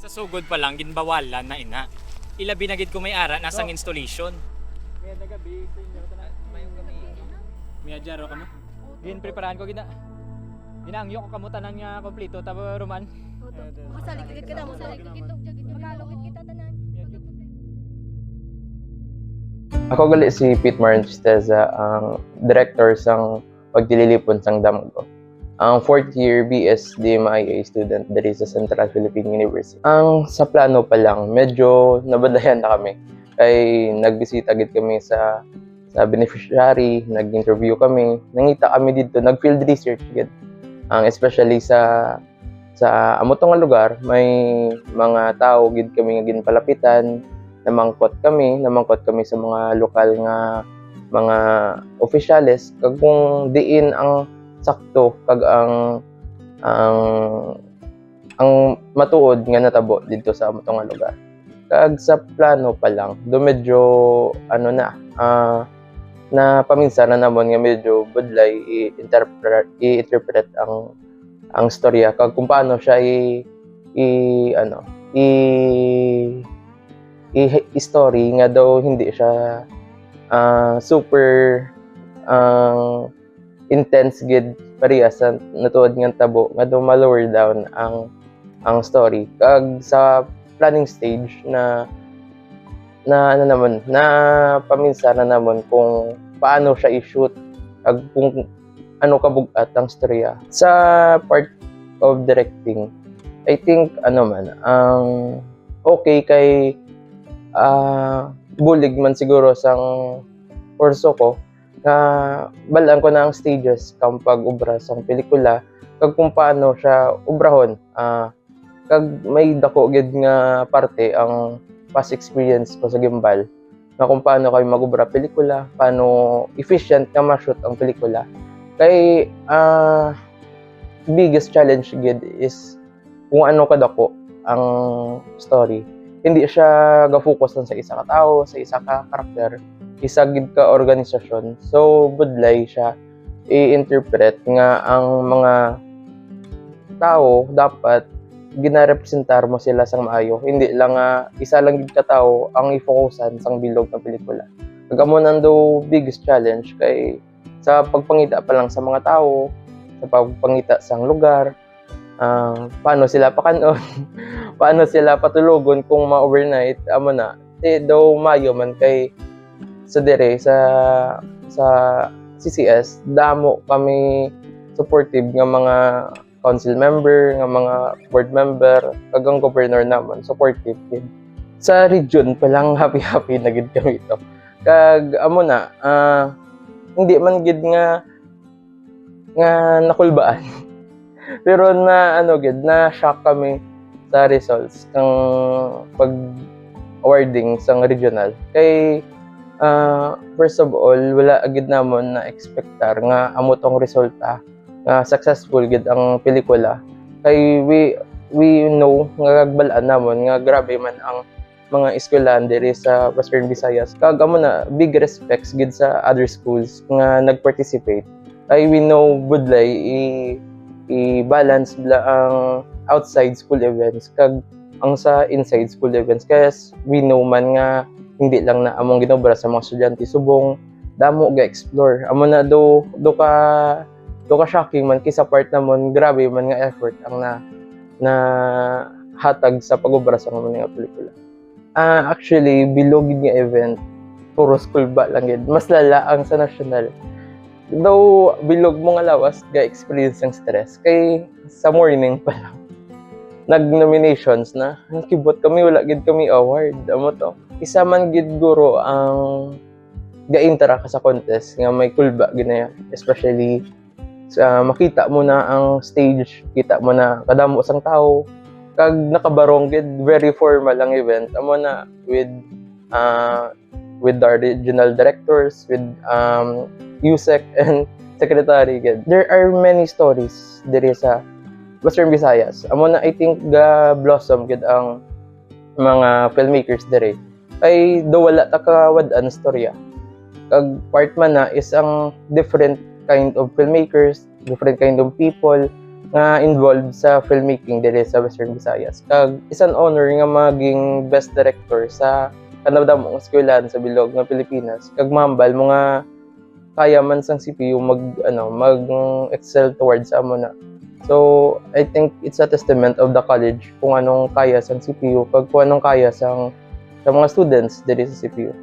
Sa sugod pa lang ginbawalan na ina. Ilabi na gid ko may ara nasang installation. Kaya nagabi sa inyo tanan mayong gabi. May adjaro kamo. Gin preparahan ko gina. Ginaangyo ko kamo tanan nga kompleto tabo Roman. Makasalikit ka na mo sa magalungit kita tanan. Ako gali si Pete Marantesteza, ang director sang pagdililipon sang Damgo. Ang 4th year BS DMIA student diri sa Central Philippine University. Ang sa plano pa lang, medyo nabadayan na kami. Kay nagbisita gid kami sa beneficiary, nag-interview kami, nangita kami dito, nag-field research gid. Especially sa amotong nga lugar, may mga tao gid kami nga ginpalapitan, namangkot kami sa mga lokal nga mga opisyales kag kung diin ang sakto kag ang matuod nga natabo dito sa amotong nga lugar. Kag sa plano pa lang, do medyo na paminsan na namon nga medyo budlay i-interpret ang storya kag kung paano siya i-story nga daw hindi siya super intense gid parehas sa natuod nga tabo nga daw ma-lower down ang story kag sa planning stage na paminsan na namon kung paano siya i-shoot kag kung ano kabugat ang storya sa part of directing. I think okay kay bulig man siguro sang kurso ko na balaan ko na ang stages kang pag-ubra sang pelikula kag kung paano siya ubrahon kag may dako gid nga parte ang past experience ko sa gimbal na kung paano kay mag-ubra pelikula, paano efficient nga ma-shoot ang pelikula. Kay biggest challenge gid is kung ano kadako ang story. Hindi siya ga-focus lang sa isa ka tao, sa isa ka karakter, isa gid ka organisasyon. So budlay siya i-interpret nga ang mga tao dapat ginarepresentar mo sila sang maayo. Hindi lang isa lang gid ka tao ang i-focusan sang bilog ng pelikula. Kagamo nando biggest challenge kay sa pagpangita pa lang sa mga tao, sa pagpangita sang lugar, paano sila pakanon, paano sila patulugon kung ma-overnight, amo na. Daw mayo man kay sa dire sa CCS, damo kami supportive nga mga council member, nga mga board member, kag ang governor naman supportive gid. Sa region pa lang happy na gid kami ito. Kag amo na hindi man gid nga nakulbaan. Pero na gid na shock kami sa results kang pag awarding sang regional. Kay first of all, wala agad namon na expectar nga amo tong resulta nga successful gid ang pelikula. Kay we know nga gagbalaan namon nga grabe man ang mga eskwelahan diri sa Western Visayas. Kag amo na big respects gid sa other schools nga nag-participate. Kay we know budlay i-balance bla ang outside school events kag ang sa inside school events. Kaya we know man nga hindi lang na among ginobra sa mga estudyante subong damo ga-explore. Amo na do ka shocking man kisa part namon grabe man nga effort ang na hatag sa pag-obra sa mga pelikula. Actually bilog nga event puro school ba lang gid. Mas lala ang sa national. Though bilog mo nga lawas ga-experience ng stress kay sa morning pa lang nag-nominations na kibot kami wala gid kami award. Amo to isa man gid guro ang ga-intera ka sa contest nga may kulba ginaya, especially sa makita mo na ang stage, kita mo na kadamo sang tao kag nakabarong gid, very formal ang event. Amo na with the regional directors, with USEC and secretary gid. There are many stories diri sa Western Visayas. Amo na I think ga blossom gid ang mga filmmakers diri. Ay do wala ta kawad-an storya. Kag part man na is ang different kind of filmmakers, different kind of people nga involved sa filmmaking diri sa Western Visayas. Kag isang honor nga maging best director sa kanadamong eskwelahan sa bilog nga Pilipinas. Kag mahambal mo nga kaya man sang CPU mag excel towards amo na. So I think it's a testament of the college kung anong kaya sang CPU kag kung anong kaya sa mga students diri sa CPU.